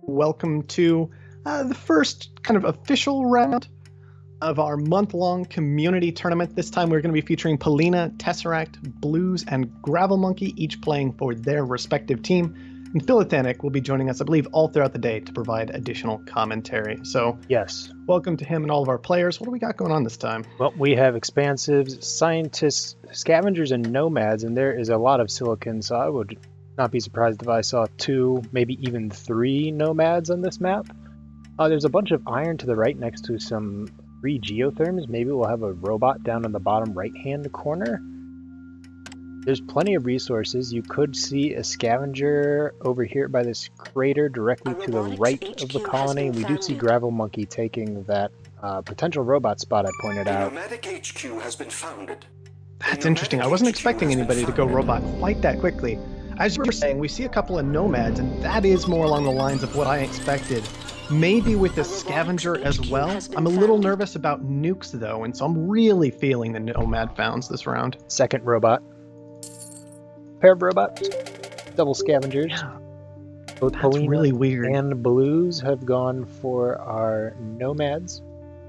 Welcome to the first kind of official round of our month-long community tournament. This time we're going to be featuring Pollina, Tesseract, Blues, and Gravel Monkey, each playing for their respective team. And Philithanic will be joining us, I believe, all throughout the day to provide additional commentary. So, yes, welcome to him and all of our players. What do we got going on this time? Well, we have expansives, scientists, scavengers, and nomads, and there is a lot of silicon, so I would not be surprised if I saw 2, maybe even 3 nomads on this map. There's a bunch of iron to the right next to some 3 geotherms. Maybe we'll have a robot down in the bottom right-hand corner. There's plenty of resources. You could see a scavenger over here by this crater directly to the right of the colony. We do see Gravel Monkey taking that potential robot spot I pointed out. Nomadic HQ has been founded. That's interesting. I wasn't expecting anybody to go robot quite that quickly. As you were saying, we see a couple of nomads, and that is more along the lines of what I expected. Maybe with a scavenger as well. I'm a little nervous about nukes, though, and so I'm really feeling the nomad founds this round. Second robot. Pair of robots. Double scavengers. Yeah. Both That's Pollina really weird. and Blues have gone for our nomads.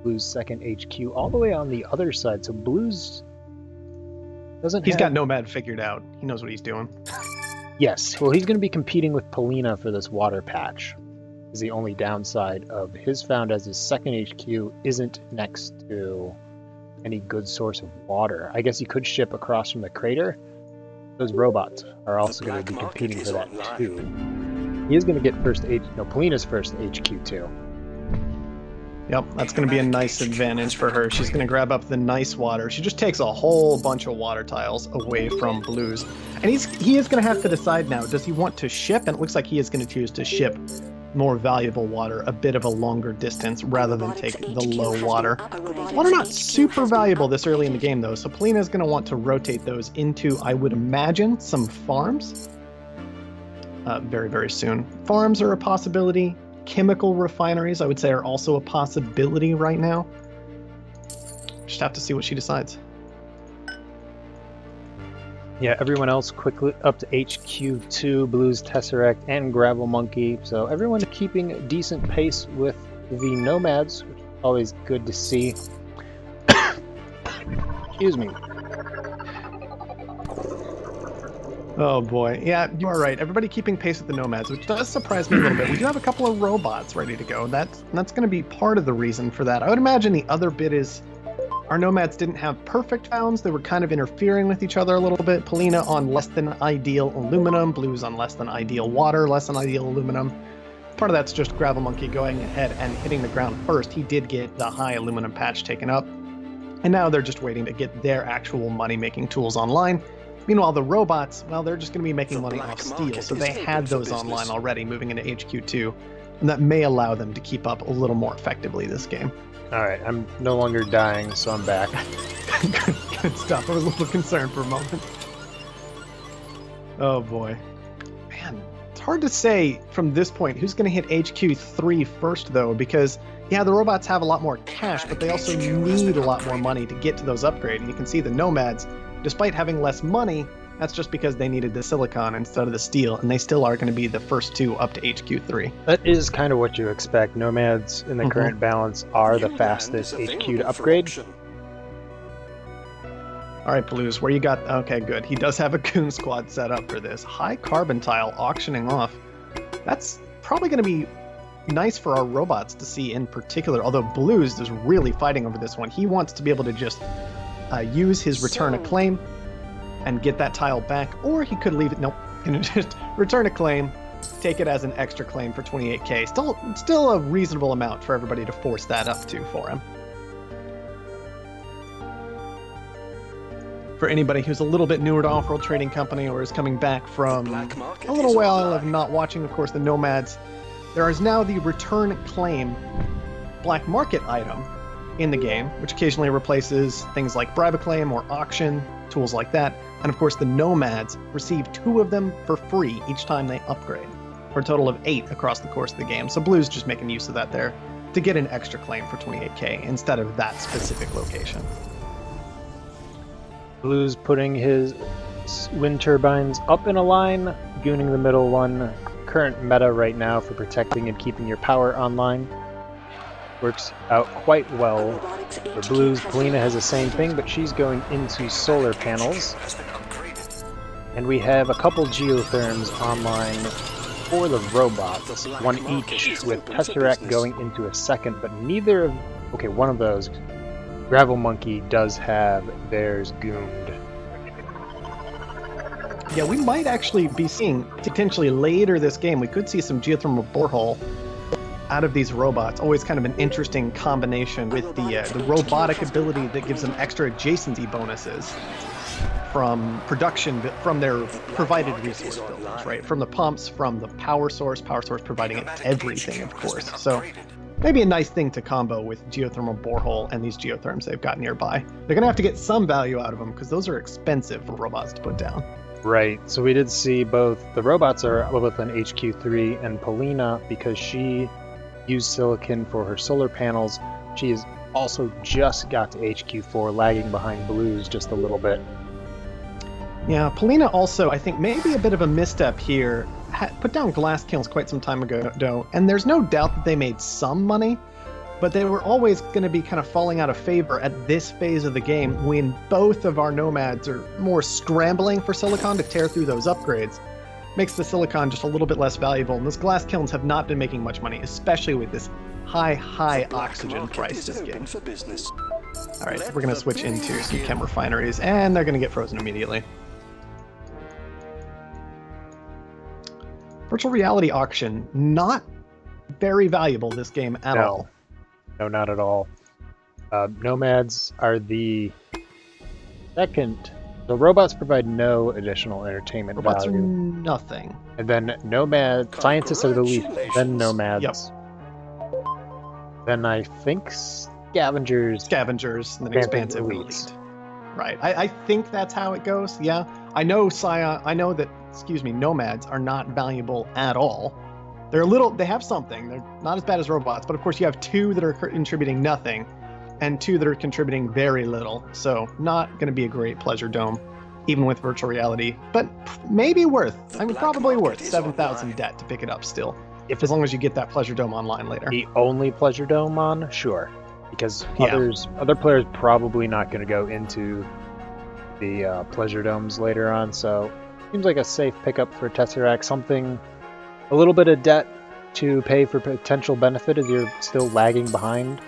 Blues second HQ all the way on the other side, so Blues doesn't He's have... got nomad figured out. He knows what he's doing. Yes, well, he's going to be competing with Pollina for this water patch. Is the only downside of his found as his second HQ isn't next to any good source of water. I guess he could ship across from the crater. Those robots are also going to be competing for that too. He is going to get Pollina's first HQ too. Yep, that's going to be a nice advantage for her. She's going to grab up the nice water. She just takes a whole bunch of water tiles away from Blues. And he is going to have to decide now, does he want to ship? And it looks like he is going to choose to ship more valuable water a bit of a longer distance rather than take the low water. Water not super valuable this early in the game, though, so Pollina is going to want to rotate those into, I would imagine, some farms very, very soon. Farms are a possibility. Chemical refineries, I would say, are also a possibility right now. Just have to see what she decides. Yeah, everyone else quickly up to HQ2, Blues, Tesseract, and Gravel Monkey. So everyone keeping a decent pace with the nomads, which is always good to see. Excuse me. Oh boy, yeah, you are right. Everybody keeping pace with the nomads, which does surprise me a little bit. We do have a couple of robots ready to go. That's going to be part of the reason for that. I would imagine the other bit is our nomads didn't have perfect founds. They were kind of interfering with each other a little bit. Pollina on less than ideal aluminum, Blues on less than ideal water, less than ideal aluminum. Part of that's just Gravel Monkey going ahead and hitting the ground first. He did get the high aluminum patch taken up, and now they're just waiting to get their actual money-making tools online. Meanwhile, the robots, well, they're just going to be making money off steel, so they had those online already moving into HQ2, and that may allow them to keep up a little more effectively this game. Alright, I'm no longer dying, so I'm back. Good stuff. I was a little concerned for a moment. Oh boy. Man, it's hard to say from this point who's going to hit HQ3 first, though, because, yeah, the robots have a lot more cash, but they also need a lot more money to get to those upgrades. And you can see the nomads, despite having less money, that's just because they needed the silicon instead of the steel, and they still are going to be the first 2 up to HQ3. That is kind of what you expect. Nomads in the current balance are the fastest HQ to upgrade. All right, Blues, where you got... Okay, good. He does have a goon squad set up for this. High carbon tile auctioning off. That's probably going to be nice for our robots to see in particular, although Blues is really fighting over this one. He wants to be able to just use his return a claim and get that tile back, or he could leave it. Nope, gonna just return a claim, take it as an extra claim for 28k. Still a reasonable amount for everybody to force that up to for him. For anybody who's a little bit newer to Offworld Trading Company or is coming back from a little while of not watching, of course, the Nomads, there is now the return claim black market item in the game, which occasionally replaces things like bribe a claim or auction, tools like that. And of course, the Nomads receive 2 of them for free each time they upgrade, for a total of 8 across the course of the game. So Blue's just making use of that there to get an extra claim for 28k instead of that specific location. Blue's putting his wind turbines up in a line, gooning the middle one, current meta right now for protecting and keeping your power online. Works out quite well for blues. Pollina has the same thing, but she's going into solar panels. And we have a couple geotherms online for the robots, one each, with Tesseract going into a second, but neither of... Okay, one of those, Gravel Monkey, does have theirs goomed. Yeah, we might actually be seeing, potentially later this game, we could see some geothermal borehole out of these robots. Always kind of an interesting combination with the robotic ability that gives them extra adjacency bonuses from production, from their provided resource buildings, right? From the pumps, from the power source providing everything, of course. So maybe a nice thing to combo with geothermal borehole and these geotherms they've got nearby. They're going to have to get some value out of them because those are expensive for robots to put down. Right, so we did see both, the robots are both on HQ3, and Pollina, because she used silicon for her solar panels, she has also just got to HQ4, lagging behind blues just a little bit. Yeah, Pollina also, I think, maybe a bit of a misstep here. Put down glass kilns quite some time ago, and there's no doubt that they made some money, but they were always going to be kind of falling out of favor at this phase of the game when both of our nomads are more scrambling for silicon to tear through those upgrades. Makes the silicon just a little bit less valuable, and those glass kilns have not been making much money, especially with this high oxygen price this game. Alright, we're going to switch into some chem refineries, and they're going to get frozen immediately. Virtual reality auction, not very valuable this game at all. No, not at all. Nomads are the second. The robots provide no additional entertainment Robots value. are nothing. And then scientists are the least, then nomads. Yep. Then I think scavengers. Scavengers, and then expansive elite. Right. I think that's how it goes. Yeah. I know that, nomads are not valuable at all. They have something. They're not as bad as robots, but of course you have two that are contributing nothing and two that are contributing very little. So not going to be a great pleasure dome, even with virtual reality, but maybe probably worth 7,000 debt to pick it up still. As long as you get that pleasure dome online later. The only pleasure dome on? Sure. Because other players probably not going to go into the pleasure domes later on, so seems like a safe pickup for Tesseract. Something, a little bit of debt to pay for potential benefit as you're still lagging behind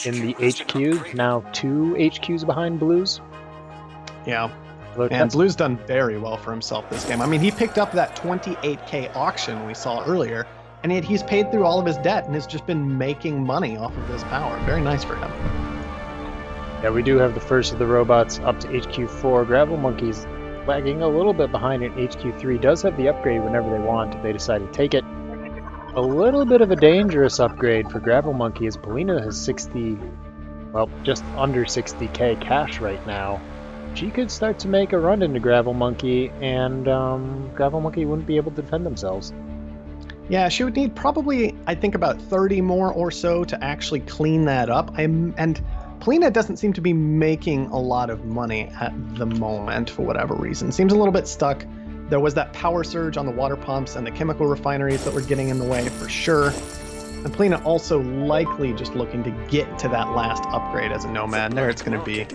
in the HQ. Now 2 HQs behind blues. Yeah. And Blue's done very well for himself this game. I mean, he picked up that 28k auction we saw earlier, and yet he's paid through all of his debt and has just been making money off of this power. Very nice for him. Yeah, we do have the first of the robots up to HQ4. Gravel Monkey's lagging a little bit behind in HQ3. Does have the upgrade whenever they want if they decide to take it. A little bit of a dangerous upgrade for Gravel Monkey as Pollina has just under 60k cash right now. She could start to make a run into Gravel Monkey, and Gravel Monkey wouldn't be able to defend themselves. Yeah, she would need probably, I think, about 30 more or so to actually clean that up. And Pollina doesn't seem to be making a lot of money at the moment for whatever reason. Seems a little bit stuck. There was that power surge on the water pumps and the chemical refineries that were getting in the way for sure. And Pollina also likely just looking to get to that last upgrade as a nomad. There it's going to be.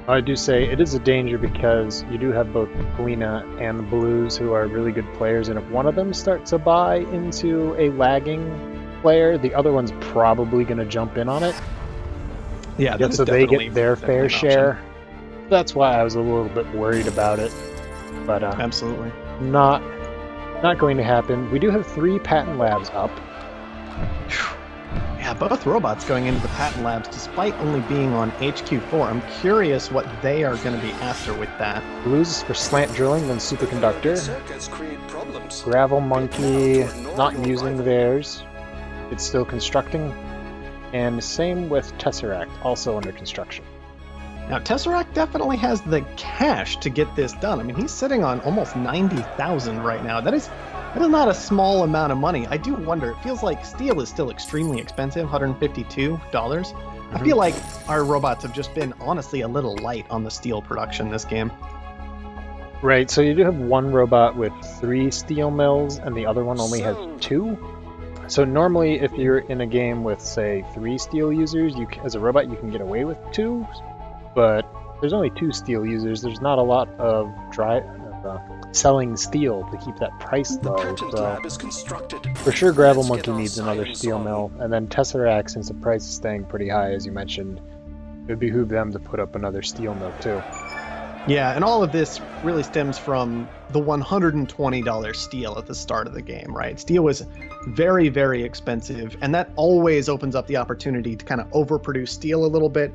I do say it is a danger because you do have both Pollina and the Blues who are really good players, and if one of them starts to buy into a lagging player, the other one's probably going to jump in on it. Yeah, so they get their fair share. That's why I was a little bit worried about it. But absolutely not going to happen. We do have 3 patent labs up. Yeah, both robots going into the patent labs despite only being on HQ4. I'm curious what they are going to be after with that. Blues is for slant drilling, then superconductor. Gravel Monkey not using theirs. It's still constructing. And same with Tesseract, also under construction. Now, Tesseract definitely has the cash to get this done. I mean, he's sitting on almost 90,000 right now. That is not a small amount of money. I do wonder, it feels like steel is still extremely expensive, $152. I feel like our robots have just been, honestly, a little light on the steel production this game. Right, so you do have one robot with 3 steel mills, and the other one only has 2. So normally, if you're in a game with, say, 3 steel users, as a robot, you can get away with 2. But there's only 2 steel users. There's not a lot of selling steel to keep that price The low. patent So lab is constructed. for sure, Gravel Let's Monkey get our needs another science steel on. mill, and then Tesseract, since the price is staying pretty high, as you mentioned, it would behoove them to put up another steel mill too. Yeah, and all of this really stems from the $120 steel at the start of the game, right? Steel was very, very expensive, and that always opens up the opportunity to kind of overproduce steel a little bit,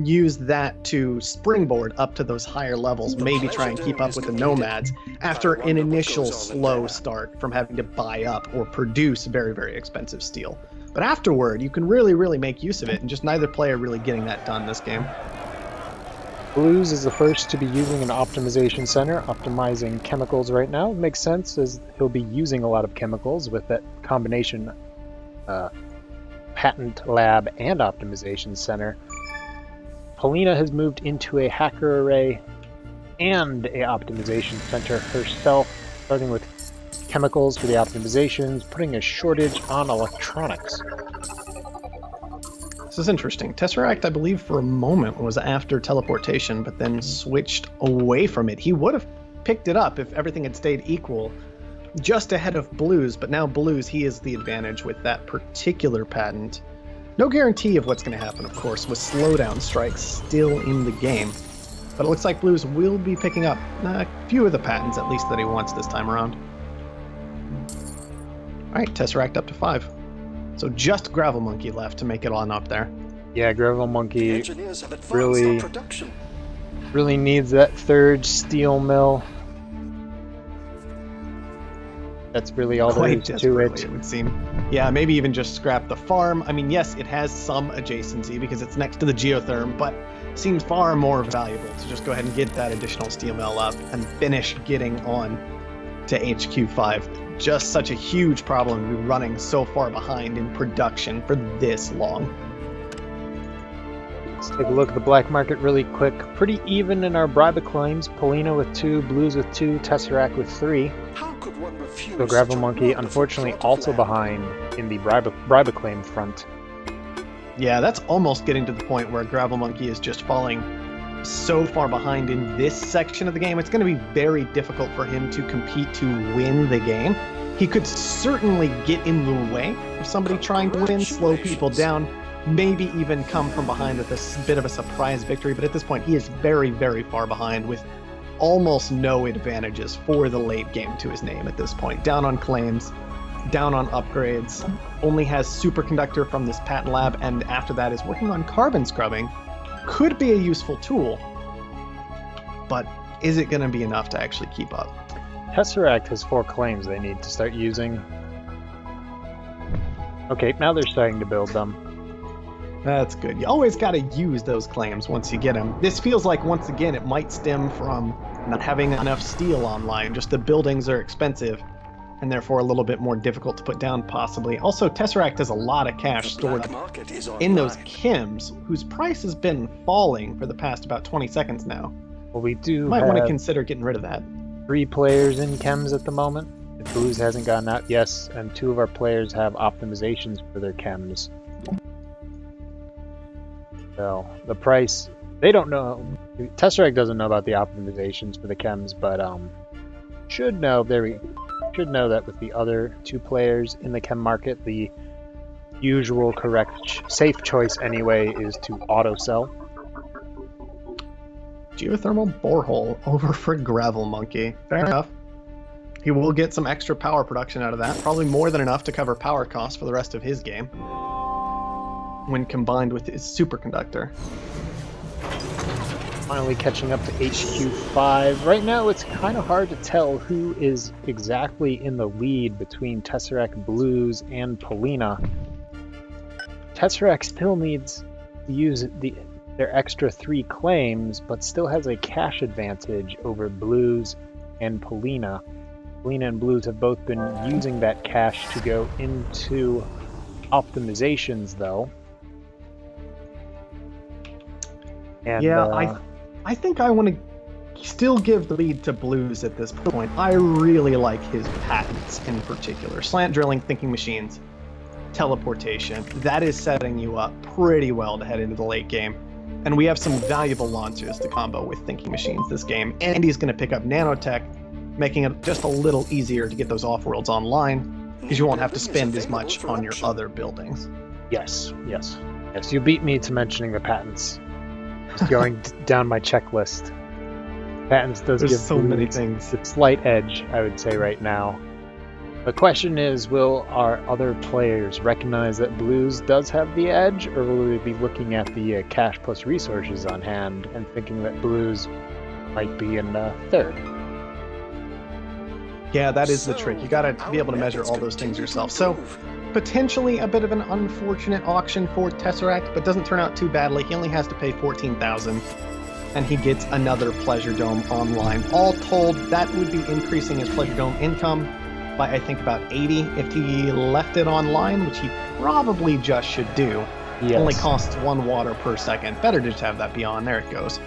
use that to springboard up to those higher levels, maybe try and keep up with the nomads after an initial slow start from having to buy up or produce very, very expensive steel. But afterward, you can really, really make use of it, and just neither player really getting that done this game. Blues is the first to be using an optimization center, optimizing chemicals right now. It makes sense, as he'll be using a lot of chemicals with that combination patent lab and optimization center. Pollina has moved into a hacker array and a optimization center herself, starting with chemicals for the optimizations, putting a shortage on electronics. This is interesting. Tesseract, I believe, for a moment was after teleportation, but then switched away from it. He would have picked it up if everything had stayed equal, just ahead of Blues, but now Blues, he is the advantage with that particular patent. No guarantee of what's going to happen, of course, with slowdown strikes still in the game. But it looks like Blues will be picking up a few of the patents, at least, that he wants this time around. All right, Tesseract up to 5. So just Gravel Monkey left to make it on up there. Yeah, Gravel Monkey Engineers have advanced really, our production. really needs that third steel mill. That's really all there Quite is to desperately, it. it would seem. Yeah, maybe even just scrap the farm. I mean, yes, it has some adjacency because it's next to the geotherm, but seems far more valuable to just go ahead and get that additional steel mill up and finish getting on to HQ5. Just such a huge problem to be running so far behind in production for this long. Let's take a look at the black market really quick. Pretty even in our bribe claims. Pollina with 2, Blues with 2, Tesseract with 3. How could one refuse So Gravel such a Monkey, wonderful unfortunately, plot of also land? behind in the bribe claim front. Yeah, that's almost getting to the point where Gravel Monkey is just falling so far behind in this section of the game. It's going to be very difficult for him to compete to win the game. He could certainly get in the way of somebody trying to win, slow people down, maybe even come from behind with a bit of a surprise victory, but at this point he is very, very far behind with almost no advantages for the late game to his name at this point. Down on claims, down on upgrades, only has superconductor from this patent lab, and after that is working on carbon scrubbing. Could be a useful tool, but is it going to be enough to actually keep up? Tesseract has 4 claims they need to start using. Okay, now they're starting to build them. That's good. You always got to use those claims once you get them. This feels like, once again, it might stem from not having enough steel online. Just the buildings are expensive, and therefore a little bit more difficult to put down, possibly. Also, Tesseract has a lot of cash stored Black market is in those online. chems, whose price has been falling for the past about 20 seconds now. Well, we do Might want to have consider getting rid of that. 3 players in chems at the moment. If Blues hasn't gotten out, yes, and 2 of our players have optimizations for their chems. So the price, they don't know. Tesseract doesn't know about the optimizations for the chems, but should know. Should know that with the other 2 players in the chem market, the usual correct safe choice anyway is to auto sell. Geothermal borehole over for Gravel Monkey. Fair enough. He will get some extra power production out of that, probably more than enough to cover power costs for the rest of his game when combined with his superconductor. Finally catching up to HQ5. Right now it's kind of hard to tell who is exactly in the lead between Tesseract, Blues, and Pollina. Tesseract still needs to use their extra 3 claims, but still has a cash advantage over Blues and Pollina. Pollina and Blues have both been using that cash to go into optimizations, though. And, Yeah, I think I want to still give the lead to Blues at this point. I really like his patents in particular. Slant drilling, thinking machines, teleportation. That is setting you up pretty well to head into the late game. And we have some valuable launchers to combo with thinking machines this game. And he's going to pick up nanotech, making it just a little easier to get those off-worlds online, because you won't have to spend as much on your other buildings. Yes. You beat me to mentioning the patents. Just going down my checklist. Patents does There's give so many Blues things. a slight edge, I would say, right now. The question is, will our other players recognize that Blues does have the edge, or will they be looking at the cash plus resources on hand and thinking that Blues might be in third? Yeah, that is the trick. You got to be able to measure all those things yourself. So, potentially a bit of an unfortunate auction for Tesseract, but doesn't turn out too badly. He only has to pay 14,000, and he gets another Pleasure Dome online. All told, that would be increasing his Pleasure Dome income by, I think, about 80 if he left it online, which he probably just should do. Yes. Only costs 1 water per second. Better to just have that be on. There it goes.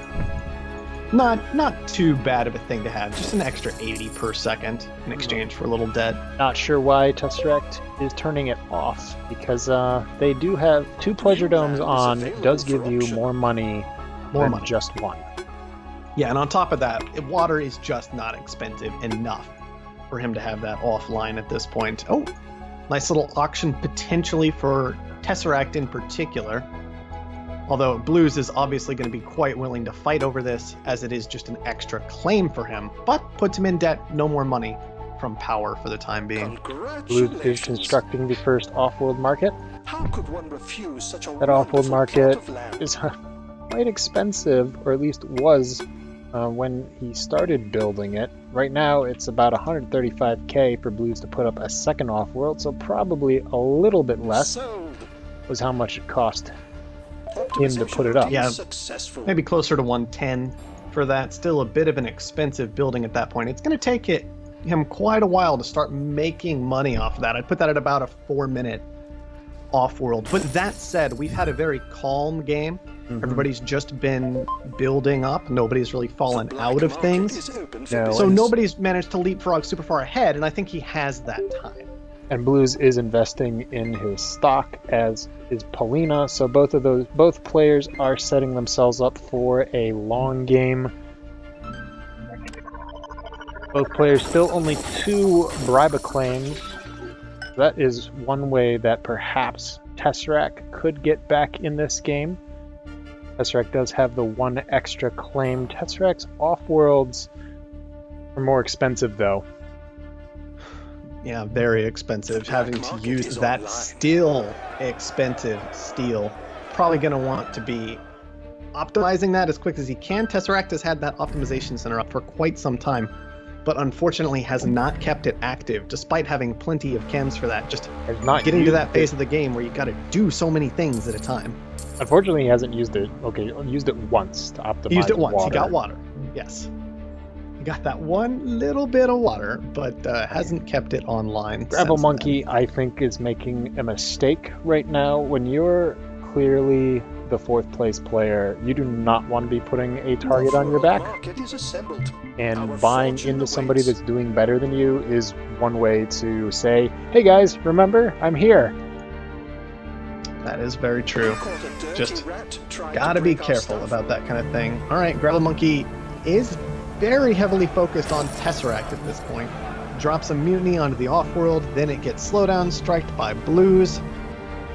Not too bad of a thing to have. Just an extra 80 per second in exchange for a little debt. Not sure why Tesseract is turning it off, because they do have 2 Pleasure Domes on. It does give you more money than just one. Yeah, and on top of that, water is just not expensive enough for him to have that offline at this point. Oh, nice little auction potentially for Tesseract in particular. Although Blues is obviously going to be quite willing to fight over this, as it is just an extra claim for him, but puts him in debt, no more money from power for the time being. Blues is constructing the first off-world market. How could one refuse such a That off-world wonderful market plot of land? is quite expensive, or at least was when he started building it. Right now it's about 135k for Blues to put up a second off-world, so probably a little bit less Sold. was how much it cost him to put it up. Yeah. Successful. Maybe closer to 110 for that. Still a bit of an expensive building at that point. It's going to take him quite a while to start making money off of that. I'd put that at about a 4-minute off-world. But that said, we've had a very calm game. Mhm. Everybody's just been building up. Nobody's really fallen The black out of market things. is open for No. So business. nobody's managed to leapfrog super far ahead, and I think he has that time. And Blues is investing in his stock, as is Pollina, so both players are setting themselves up for a long game. Both players still only 2 bribe claims. That is one way that perhaps Tesseract could get back in this game. Tesseract does have the 1 extra claim. Tesseract's off-worlds are more expensive, though. Yeah, very expensive. Having to market use is that online. still expensive steel. Probably going to want to be optimizing that as quick as he can. Tesseract has had that optimization center up for quite some time, but unfortunately has not kept it active, despite having plenty of chems for that. Just Has not getting to used that phase it. of the game where you got to do so many things at a time. Unfortunately, he hasn't used it. Okay, used it once to optimize He used it once. water. He got water. Yes. He got that one little bit of water, but hasn't kept it online. Gravel since Monkey, I think, is making a mistake right now. When you're clearly the 4th place player, you do not want to be putting a target on your back. Market is assembled. And Our buying fortune into somebody awaits. that's doing better than you is one way to say, hey guys, remember, I'm here. then. That is very true. Caught a dirty Just rat trying Gotta to be break our careful stuff. about that kind of thing. All right, Gravel Monkey is very heavily focused on Tesseract at this point. Drops a mutiny onto the off-world, then it gets slowdown striked by Blues.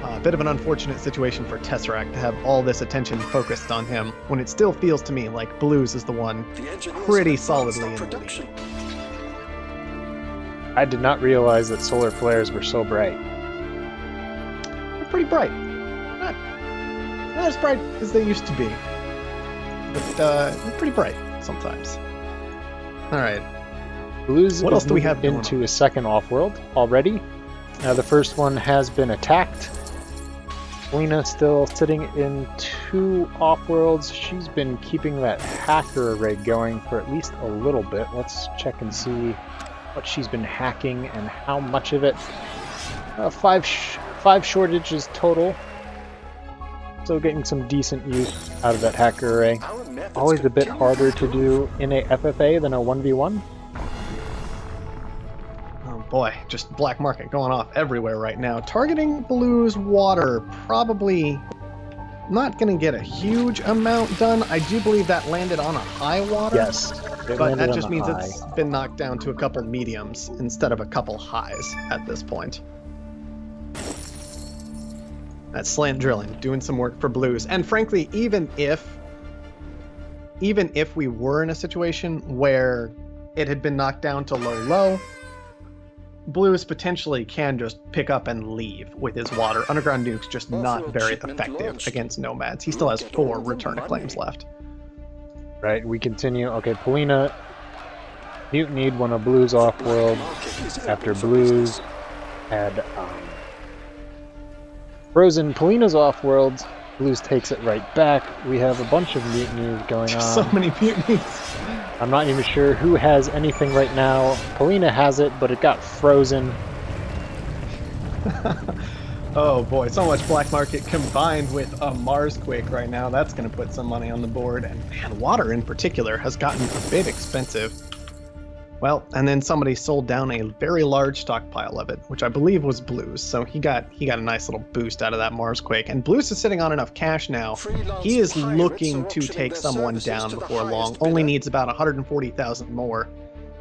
A bit of an unfortunate situation for Tesseract to have all this attention focused on him, when it still feels to me like Blues is the one The engineers pretty have advanced solidly our in the lead. production. I did not realize that solar flares were so bright. They're pretty bright. Not as bright as they used to be, but they're pretty bright sometimes. All right. Blues What is else do we have moving going into a second off-world already. The first one has been attacked. Pollina still sitting in 2 off-worlds. She's been keeping that hacker array going for at least a little bit. Let's check and see what she's been hacking and how much of it. 5 shortages total. Still getting some decent use out of that hacker array. Our methods Always a bit continue harder to improve. do in a FFA than a 1v1. Oh boy, just black market going off everywhere right now. Targeting blues water, probably not going to get a huge amount done. I do believe that landed on a high water. Yes, it But landed that on just the means high. it's been knocked down to a couple mediums instead of a couple highs at this point. That's slant drilling, doing some work for blues. And frankly, even if we were in a situation where it had been knocked down to low, blues potentially can just pick up and leave with his water. Underground nuke's just not Offworld very shipment effective launched. against nomads. He still has Look at all 4 the return to money. claims left. Right, we continue. Okay, Pollina mutinied one of Blues Offworld after Blues had frozen Pollina's Offworld. Blues takes it right back. We have a bunch of mutinies going on. So many mutinies. I'm not even sure who has anything right now. Pollina has it, but it got frozen. Oh boy, so much black market combined with a Mars quake right now. That's going to put some money on the board. And man, water in particular has gotten a bit expensive. Well, and then somebody sold down a very large stockpile of it, which I believe was Blues. So he got a nice little boost out of that Mars quake. And Blues is sitting on enough cash now. Freelance He is pirates looking are to auctioning take their someone services down to the before long. highest Only bidder. needs about 140,000 more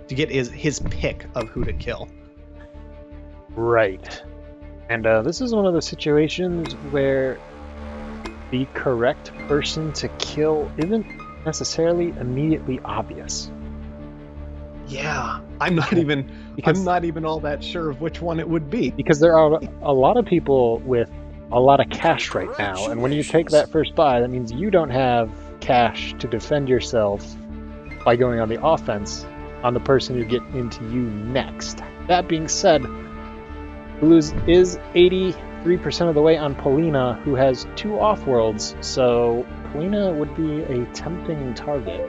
to get his pick of who to kill. Right. And this is one of the situations where the correct person to kill isn't necessarily immediately obvious. Yeah, I'm not even all that sure of which one it would be. Because there are a lot of people with a lot of cash right now, and when you take that first buy, that means you don't have cash to defend yourself by going on the offense on the person who get into you next. That being said, Blues is 83% of the way on Pollina, who has 2 Offworlds, so Pollina would be a tempting target.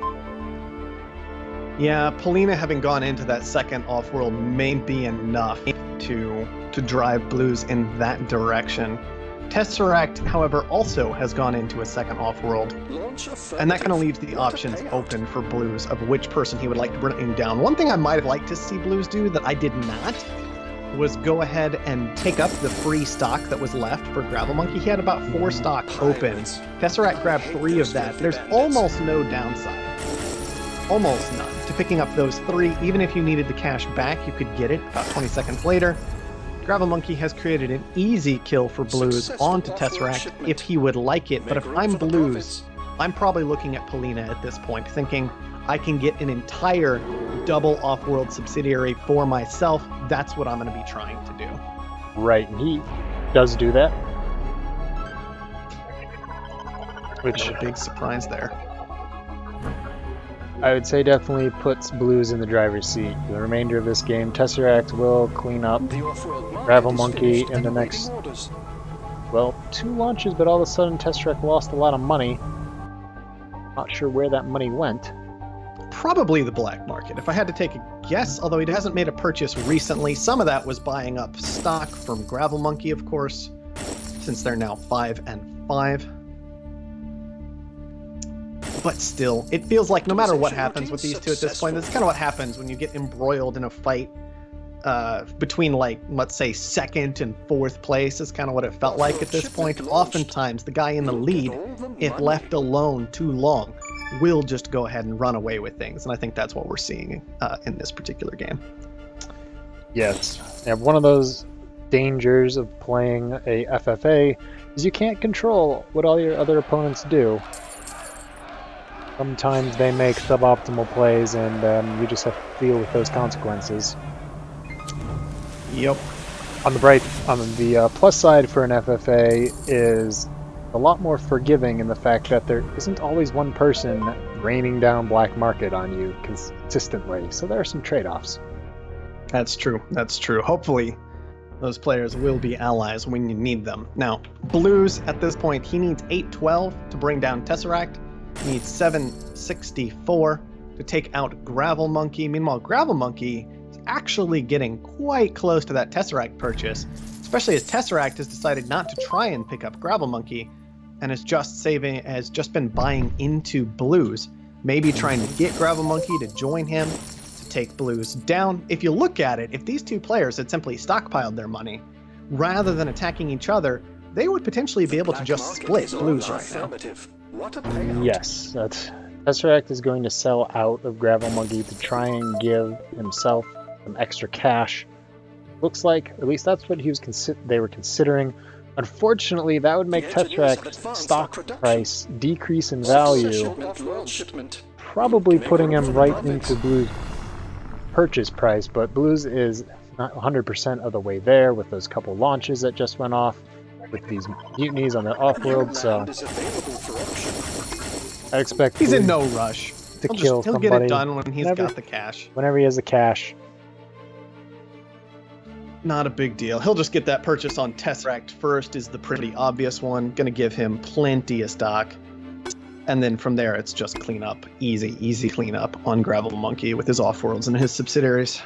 Yeah, Pollina having gone into that second off-world may be enough to drive Blues in that direction. Tesseract, however, also has gone into a second off-world, and that kind of leaves the options open for Blues of which person he would like to bring him down. One thing I might have liked to see Blues do that I did not was go ahead and take up the free stock that was left for Gravel Monkey. He had about 4 stock open. Tesseract grabbed 3 of that. There's almost no downside. Almost none. To picking up those 3, even if you needed the cash back, you could get it about 20 seconds later. Gravel Monkey has created an easy kill for Blues onto Tesseract if he would like it, but if I'm Blues, I'm probably looking at Pollina at this point, thinking I can get an entire double off-world subsidiary for myself. That's what I'm going to be trying to do. Right, and he does do that. Which A big surprise there. I would say definitely puts Blues in the driver's seat. For the remainder of this game, Tesseract will clean up Gravel Monkey in the next, well, 2 launches, but all of a sudden Tesseract lost a lot of money. Not sure where that money went. Probably the black market. If I had to take a guess, although he hasn't made a purchase recently, some of that was buying up stock from Gravel Monkey, of course, since they're now 5 and 5. But still, it feels like no matter what happens with these two at this point, this is kind of what happens when you get embroiled in a fight between, like, let's say, 2nd and 4th place is kind of what it felt like at this point. Oftentimes, the guy in the lead, if left alone too long, will just go ahead and run away with things. And I think that's what we're seeing in this particular game. Yes. And one of those dangers of playing a FFA is you can't control what all your other opponents do. Sometimes they make suboptimal plays, and you just have to deal with those consequences. Yep. On the plus side for an FFA is a lot more forgiving in the fact that there isn't always one person raining down black market on you consistently. So there are some trade-offs. That's true. That's true. Hopefully, those players will be allies when you need them. Now, Blues, at this point, he needs 812 to bring down Tesseract. He needs 764 to take out Gravel Monkey. Meanwhile, Gravel Monkey is actually getting quite close to that Tesseract purchase, especially as Tesseract has decided not to try and pick up Gravel Monkey, and has just been buying into Blues, maybe trying to get Gravel Monkey to join him to take Blues down. If you look at it, if these two players had simply stockpiled their money rather than attacking each other, they would potentially be able to just split Blues right now. What a payout. Yes, Tesseract is going to sell out of Gravel Monkey to try and give himself some extra cash. Looks like, at least that's what they were considering. Unfortunately, that would make Tesseract's stock price decrease in value, probably putting him right into Blue's purchase price, but Blue's is not 100% of the way there with those couple launches that just went off, with these mutinies on the Offworld, so I expect He's in no rush to kill somebody. He'll get it done when he's got the cash. Whenever he has the cash. Not a big deal. He'll just get that purchase on Tesseract first is the pretty obvious one. Gonna give him plenty of stock. And then from there, it's just cleanup. Easy cleanup on Gravel Monkey with his Offworlds and his subsidiaries.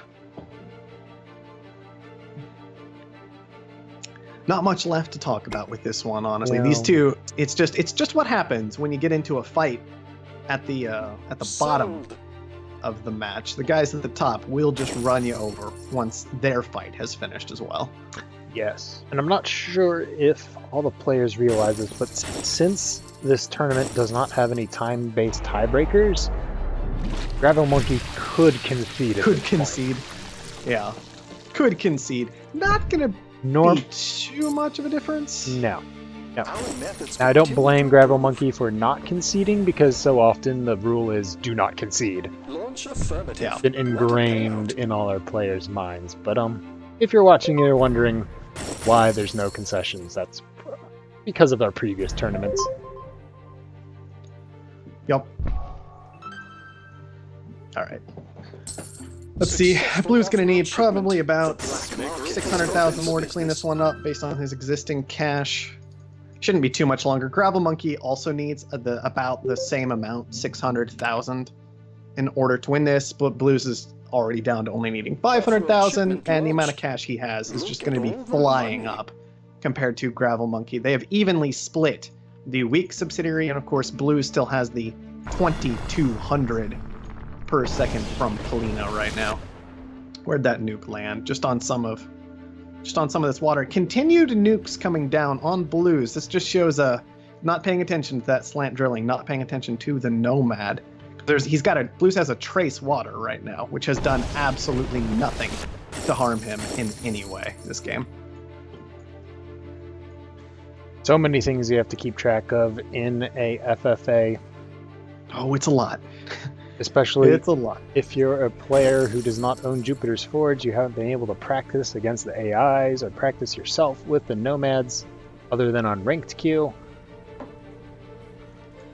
Not much left to talk about with this one, honestly. No. These two, it's just what happens when you get into a fight at the bottom of the match. The guys at the top will just run you over once their fight has finished as well. Yes, and I'm not sure if all the players realize this, but since this tournament does not have any time-based tiebreakers, Gravel Monkey could concede. Yeah, could concede. Not gonna be too much of a difference. No. Now, I don't blame Gravel Monkey for not conceding, because so often the rule is do not concede. Yeah. It's been ingrained in all our players' minds. But if you're watching and you're wondering why there's no concessions, that's because of our previous tournaments. Yep. All right. Let's see. Blue's going to need probably about 600,000 more to clean this one up based on his existing cash. Shouldn't be too much longer. Gravel Monkey also needs about the same amount, 600,000, in order to win this. But Blues is already down to only needing 500,000, and the amount of cash he has is just going to be flying up compared to Gravel Monkey. They have evenly split the weak subsidiary, and of course, Blues still has the 2,200 per second from Pollina right now. Where'd that nuke land? Just on some of this water. Continued nukes coming down on Blues. This just shows not paying attention to that slant drilling, not paying attention to the Nomad. Blues has a trace water right now, which has done absolutely nothing to harm him in any way this game. So many things you have to keep track of in a FFA. Oh, it's a lot. Especially it's a lot. If you're a player who does not own Jupiter's Forge, you haven't been able to practice against the AIs or practice yourself with the Nomads other than on ranked queue.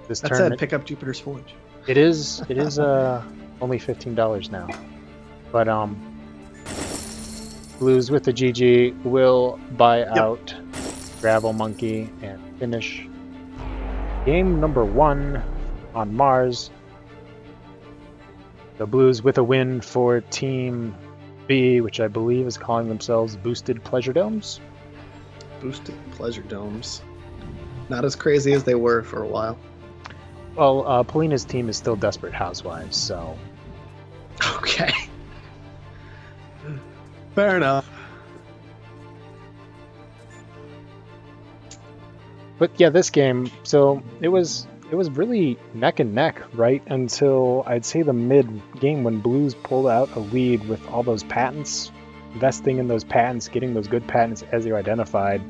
This that tournament, said, pick up Jupiter's Forge. It is only $15 now. But Blues with the GG will buy out Gravel Monkey and finish game number 1 on Mars. The Blues with a win for Team B, which I believe is calling themselves Boosted Pleasure Domes. Boosted Pleasure Domes. Not as crazy as they were for a while. Well, Pollina's team is still Desperate Housewives, so... Okay. Fair enough. But yeah, this game, so it was really neck and neck right until I'd say the mid-game when Blues pulled out a lead with all those patents, investing in those patents, getting those good patents as they were identified.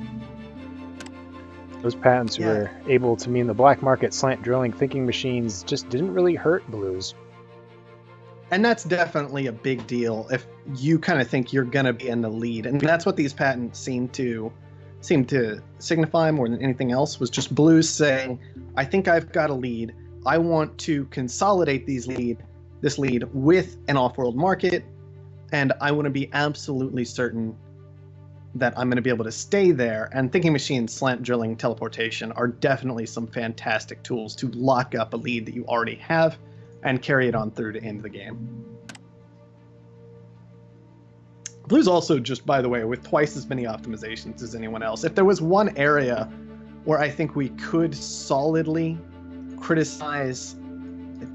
Those patents were able to mean the black market slant drilling thinking machines just didn't really hurt Blues. And that's definitely a big deal if you kind of think you're going to be in the lead. And that's what these patents seem to signify more than anything else, was just Blues saying, I think I've got a lead. I want to consolidate this lead with an off-world market, and I want to be absolutely certain that I'm going to be able to stay there. And thinking machines, slant drilling, teleportation are definitely some fantastic tools to lock up a lead that you already have and carry it on through to end the game. Blues also, just by the way, with twice as many optimizations as anyone else. If there was one area where I think we could solidly criticize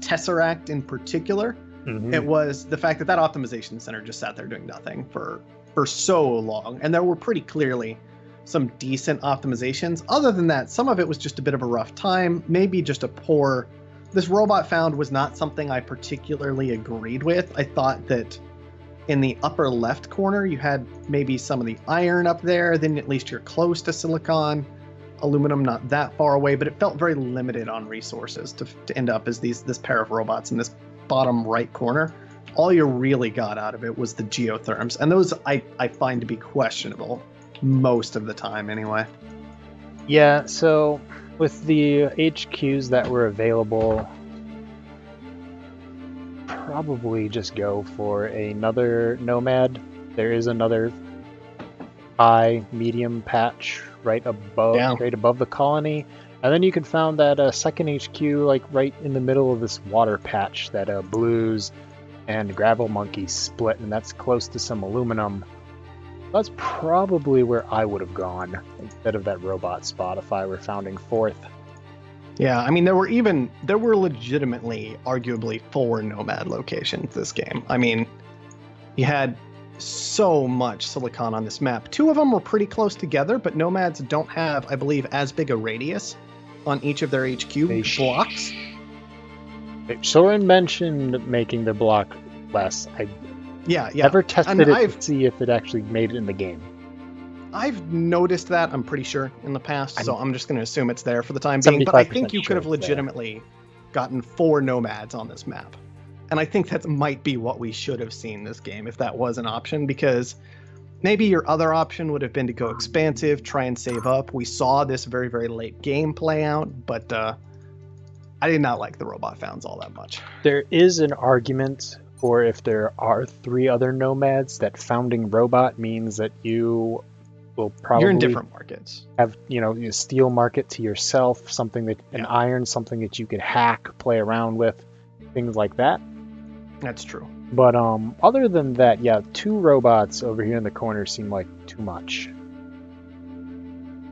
Tesseract in particular. Mhm. It was the fact that that optimization center just sat there doing nothing for so long, and there were pretty clearly some decent optimizations. Other than that, some of it was just a bit of a rough time, maybe just a poor. This robot found was not something I particularly agreed with. I thought that in the upper left corner you had maybe some of the iron up there, then at least you're close to silicon, aluminum not that far away, but it felt very limited on resources to end up as this pair of robots in this bottom right corner. All you really got out of it was the geotherms, and those I find to be questionable most of the time anyway. Yeah, so with the HQs that were available, probably just go for another Nomad. There is another high medium patch right above the colony, and then you can find that second HQ like right in the middle of this water patch that blues and gravel monkeys split, and that's close to some aluminum. That's probably where I would have gone instead of that robot spot if I were founding fourth. Yeah, I mean, there were legitimately, arguably 4 Nomad locations this game. I mean, you had so much silicon on this map. 2 of them were pretty close together, but Nomads don't have, I believe, as big a radius on each of their HQ blocks. Soren mentioned making their block less. I never tested it to see if it actually made it in the game. I've noticed that, I'm pretty sure, in the past, so I'm just going to assume it's there for the time being. But I think you could have legitimately gotten 4 Nomads on this map. And I think that might be what we should have seen this game if that was an option, because maybe your other option would have been to go expansive, try and save up. We saw this very, very late game play out, but I did not like the robot founds all that much. There is an argument for if there are 3 other Nomads, that founding robot means that you will probably... You're in different markets. Have, a steel market to yourself, something that an iron, something that you could hack, play around with, things like that. That's true. But other than that, 2 robots over here in the corner seem like too much.